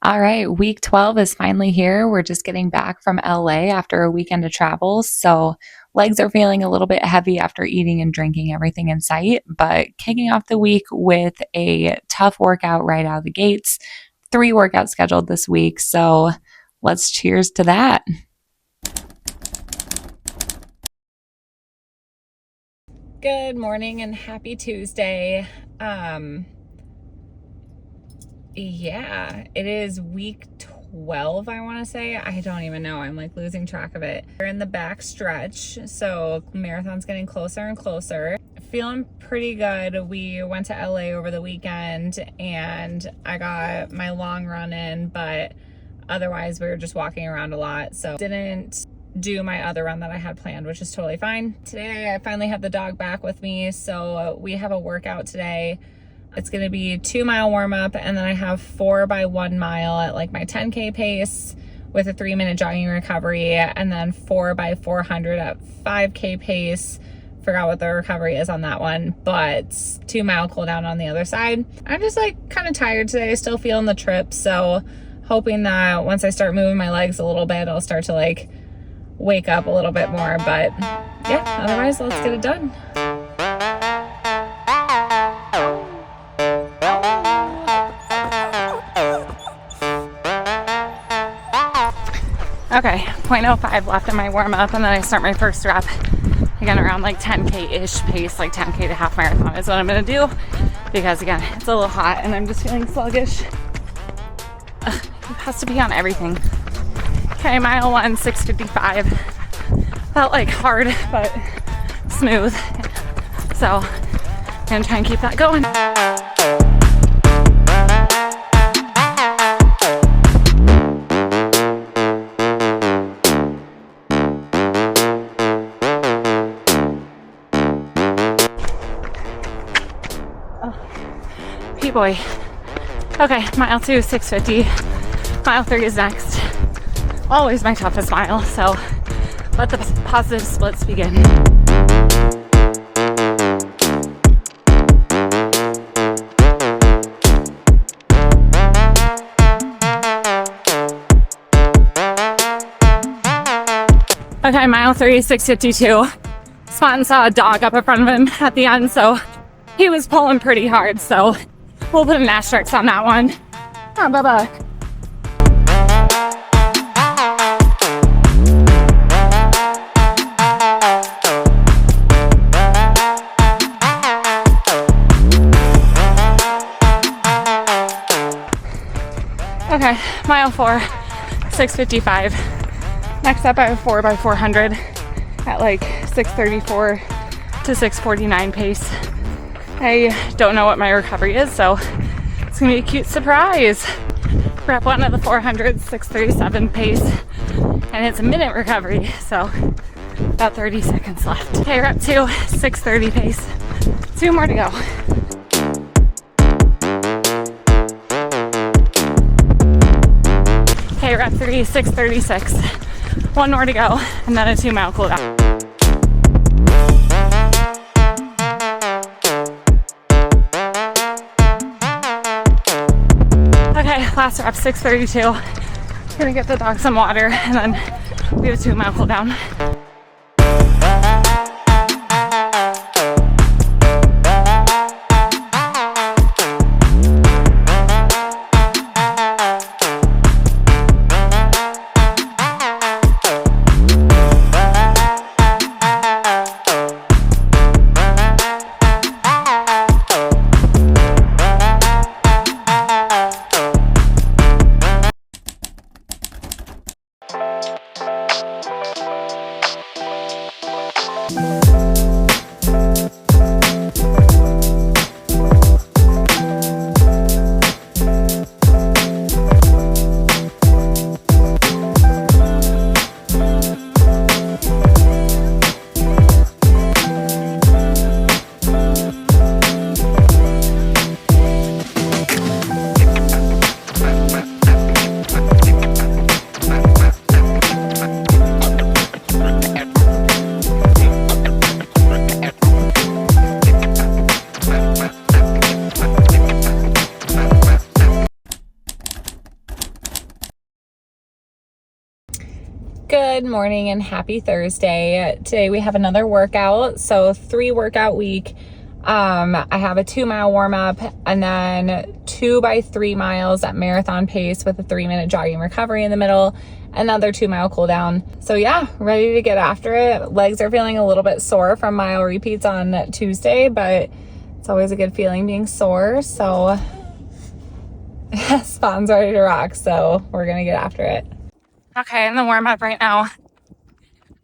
All right, week 12 is finally here. We're just getting back from LA after a weekend of travel. So, legs are feeling a little bit heavy after eating and drinking everything in sight, but kicking off the week with a tough workout right out of the gates. 3 workouts scheduled this week. So, let's cheers to that. Good morning and happy Tuesday. Yeah, it is week 12, I want to say. I don't even know. I'm like losing track of it. We're in the back stretch, so marathon's getting closer and closer. Feeling pretty good. We went to LA over the weekend and I got my long run in, but otherwise we were just walking around a lot. So didn't do my other run that I had planned, which is totally fine. Today I finally have the dog back with me, so we have a workout today. It's going to be 2-mile warm up, and then I have 4 by 1 mile at like my 10K pace with a 3-minute jogging recovery, and then 4 by 400 at 5K pace. Forgot what the recovery is on that one, but 2-mile cool down on the other side. I'm just like kind of tired today, still feeling the trip. So hoping that once I start moving my legs a little bit, I'll start to like wake up a little bit more. But yeah, otherwise let's get it done. Okay, 0.05 left in my warm up, and then I start my first rep again around like 10K-ish pace, like 10K to half marathon is what I'm gonna do, because again, it's a little hot and I'm just feeling sluggish. It has to be on everything. Okay, mile 1, 6:55. Felt like hard, but smooth. So, I'm gonna try and keep that going. Boy. Okay, mile 2, 6:50. Mile 3 is next. Always my toughest mile, so let the positive splits begin. Okay, mile 3, 6:52. Spot and saw a dog up in front of him at the end, so he was pulling pretty hard, so we'll put an asterisk on that one. Oh, bye-bye. Okay, mile 4, 6:55. Next up I have 4 by 400 at like 6:34 to 6:49 pace. I don't know what my recovery is, so it's gonna be a cute surprise. Rep 1 of the 400, 6:37 pace, and it's a minute recovery, so about 30 seconds left. Okay, rep 2, 6:30 pace. 2 more to go. Okay, rep 3, 6:36. 1 more to go, and then a 2-mile cool down. Last rep, 6:32. Gonna get the dog some water, and then we have a 2-mile cool down. Good morning and happy Thursday. Today we have another workout. So 3 workout week. I have a 2-mile warm up and then 2 by 3 miles at marathon pace with a 3-minute jogging recovery in the middle, another 2-mile cool down. So yeah, ready to get after it. Legs are feeling a little bit sore from mile repeats on Tuesday, but it's always a good feeling being sore. So Spawn's ready to rock. So we're going to get after it. Okay, in the warm up right now,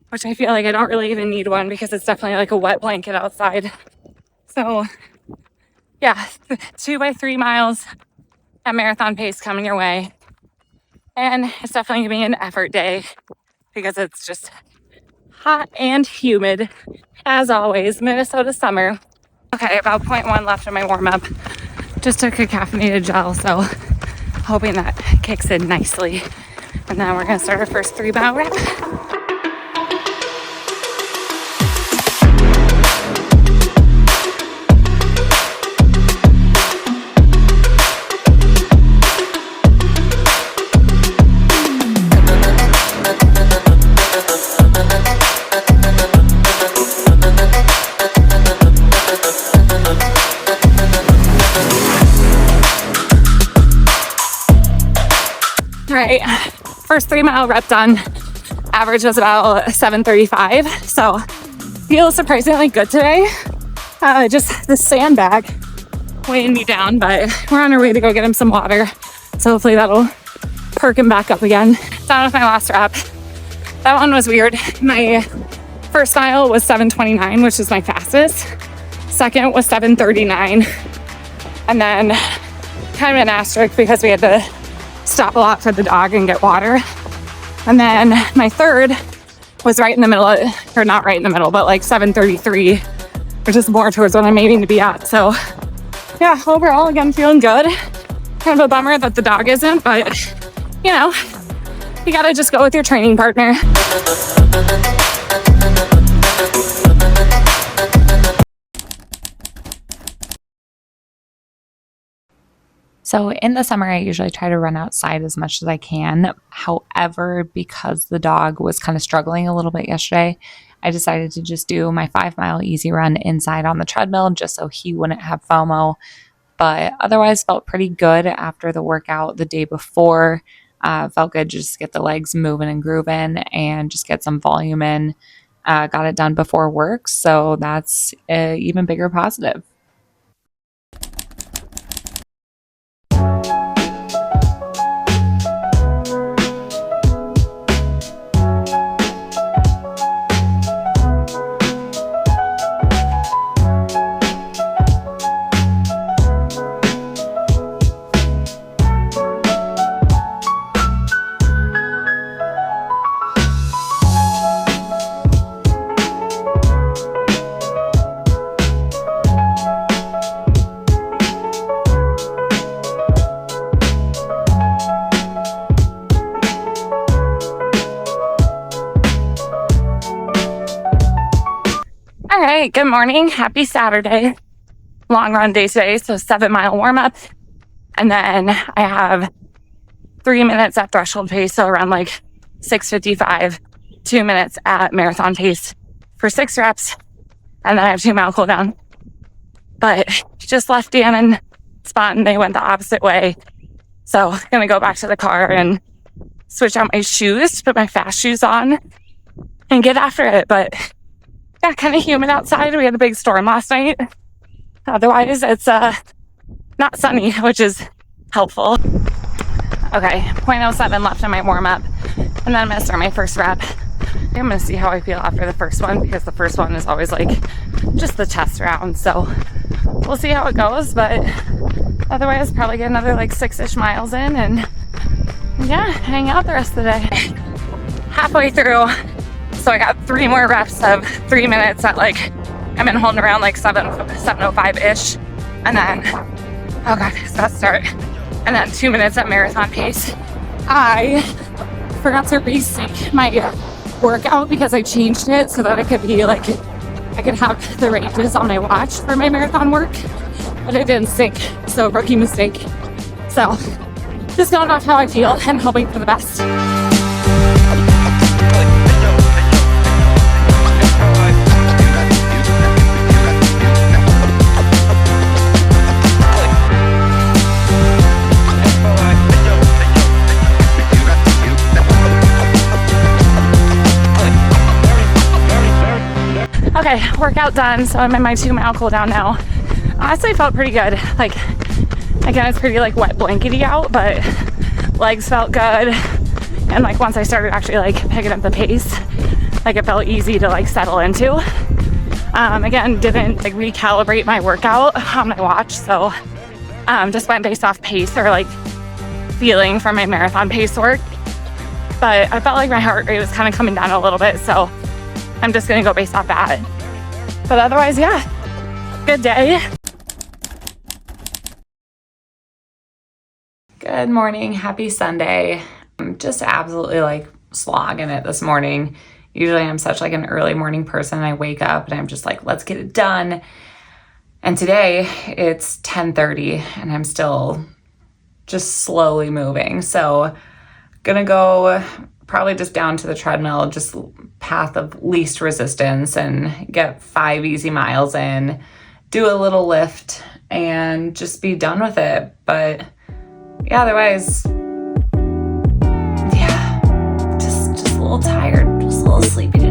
which I feel like I don't really even need one because it's definitely like a wet blanket outside. So yeah, 2 by 3 miles at marathon pace coming your way. And it's definitely gonna be an effort day because it's just hot and humid as always, Minnesota summer. Okay, about 0.1 left in my warm up. Just took a caffeinated gel, so hoping that kicks in nicely. And then we're gonna start our first 3-mile rep. All right, first 3-mile rep done. Average was about 7:35, so feels surprisingly good today. Just the sandbag weighing me down, but we're on our way to go get him some water, so hopefully that'll perk him back up again. Done with my last rep. That one was weird. My first mile was 7:29, which is my fastest. Second was 7:39, and then kind of an asterisk because we had to stop a lot for the dog and get water. And then my third was right in the middle, or not right in the middle, but like 7:33, which is more towards what I'm aiming to be at. So yeah, overall, again, feeling good. Kind of a bummer that the dog isn't, but you know, you gotta just go with your training partner. So in the summer, I usually try to run outside as much as I can. However, because the dog was kind of struggling a little bit yesterday, I decided to just do my 5-mile easy run inside on the treadmill just so he wouldn't have FOMO. But otherwise felt pretty good after the workout the day before. Felt good just to get the legs moving and grooving and just get some volume in. Got it done before work, so that's an even bigger positive. All right, good morning. Happy Saturday. Long run day today, so 7-mile warm up. And then I have 3 minutes at threshold pace, so around like 6:55, 2 minutes at marathon pace for 6 reps. And then I have 2-mile cool down. But just left Dan and Spot and they went the opposite way. So I'm gonna go back to the car and switch out my shoes, put my fast shoes on and get after it. But yeah, kind of humid outside. We had a big storm last night. Otherwise, it's not sunny, which is helpful. Okay, 0.07 left in my warm-up. And then I'm going to start my first rep. I'm going to see how I feel after the first one because the first one is always like just the test round. So we'll see how it goes. But otherwise, probably get another like 6-ish miles in and yeah, hang out the rest of the day. Halfway through. So I got 3 more reps of 3 minutes at like, I've been holding around like 7:05-ish. And then, oh God, it's about to start. And then 2 minutes at marathon pace. I forgot to resync my workout because I changed it so that I could be like, I could have the ranges on my watch for my marathon work, but it didn't sync. So rookie mistake. So just going off how I feel and hoping for the best. Okay, workout done. So I'm in my 2-mile cool down now. Honestly, felt pretty good. Like, again, it's pretty like wet blankety out, but legs felt good. And like once I started actually like picking up the pace, like it felt easy to like settle into. Again, didn't like recalibrate my workout on my watch, so just went based off pace or like feeling from my marathon pace work. But I felt like my heart rate was kind of coming down a little bit, so I'm just gonna go based off that. But otherwise, yeah, good day. Good morning, happy Sunday. I'm just absolutely like slogging it this morning. Usually I'm such like an early morning person. I wake up and I'm just like, let's get it done. And today it's 10:30 and I'm still just slowly moving. So gonna go probably just down to the treadmill, just path of least resistance, and get 5 easy miles in, do a little lift and just be done with it. But yeah, otherwise, yeah, just a little tired, just a little sleepy today.